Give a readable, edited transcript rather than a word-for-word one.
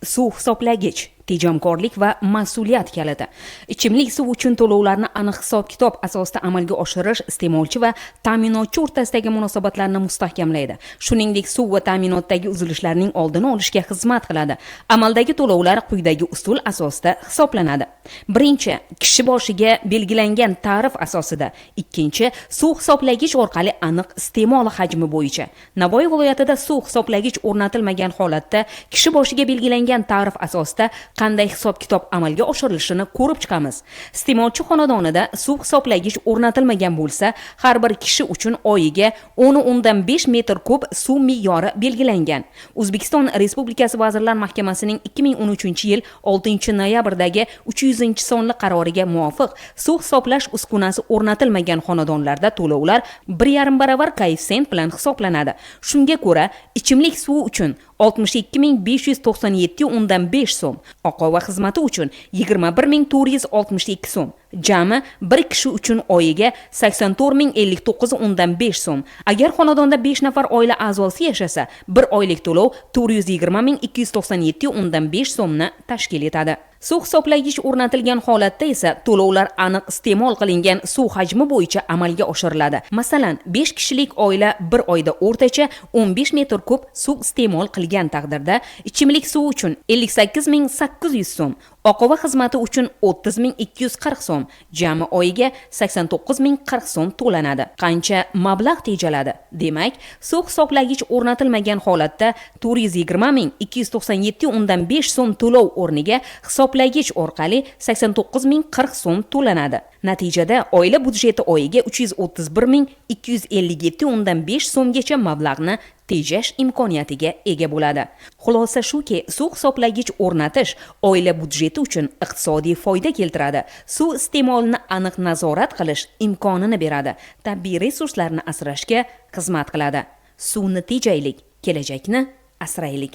Suv hisoblagich, tejamkorlik va mas'uliyat kaliti. Ichimlik suv uchun to'lovlarni aniq hisob-kitob asosida amalga oshirish iste'molchi va ta'minotchi o'rtasidagi munosabatlarni mustahkamlaydi. Shuningdek, suv va ta'minotdagi uzilishlarning oldini olishga xizmat qiladi. Amaldagi to'lovlar quyidagi usul asosida hisoblanadi. Birinchi, kishi boshiga belgilangan tarif asosida. Ikkinchi, suv hisoblagich orqali aniq iste'mol hajmi bo'yicha. Navoiy viloyatida suv hisoblagich o'rnatilmagan holatda kishi boshiga belgilangan tarif asosida qanday hisob-kitob amalga oshirilishini ko'rib chiqamiz. Iste'molchi xonadonida suv hisoblagich o'rnatilmagan bo'lsa, har bir kishi uchun oyiga 10.5 metr kub suv me'yori belgilangan. O'zbekiston Respublikasi Vazirlar Mahkamasining 2013-yil 6-noyabrdagi 300-sonli qaroriga muvofiq suv hisoblash uskunasi o'rnatilmagan xonadonlarda to'lovlar 1,5 baravar koeffitsient bilan hisoblanadi. Shunga ko'ra, ichimlik suvi uchun 62.597.5 so'm, oqova xizmati uchun 21.462 so'm, jami bir kishi uchun oyiga 84.059.5 so'm. Agar xonadonda 5 nafar oila a'zosi yashasa, bir oylik to'lov 420.297.5 so'mni tashkil etadi. Suv hisoblagich o'rnatilgan holatda esa to'lovlar aniq iste'mol qilingan suv hajmi bo'yicha amalga oshiriladi. Masalan, 5 kishilik oila bir oyda o'rtacha 15 metr kub suv iste'mol qilgan taqdirda ichimlik suv uchun 58.800 so'm, oqova xizmati uchun 30.240 so'm, jami oyiga 89.040 so'm to'lanadi. Qancha mablag' tejaladi? Demak, suv hisoblagich o'rnatilmagan holatda 420.297.5 so'm to'lov o'rniga hisoblagich orqali 89.040 so'm to'lanadi. Natijada oila budjeti oyiga 331.257.5 so'mgacha mablag'ni tejash imkoniyatiga ega bo'ladi. Xulosa shuki, suv hisoblagich o'rnatish oila budjeti uchun iqtisodiy foyda keltiradi. Suv iste'molini aniq nazorat qilish imkonini beradi. Tabiiy resurslarni asrashga xizmat qiladi. Suvni tejaylik, kelajakni asraylik.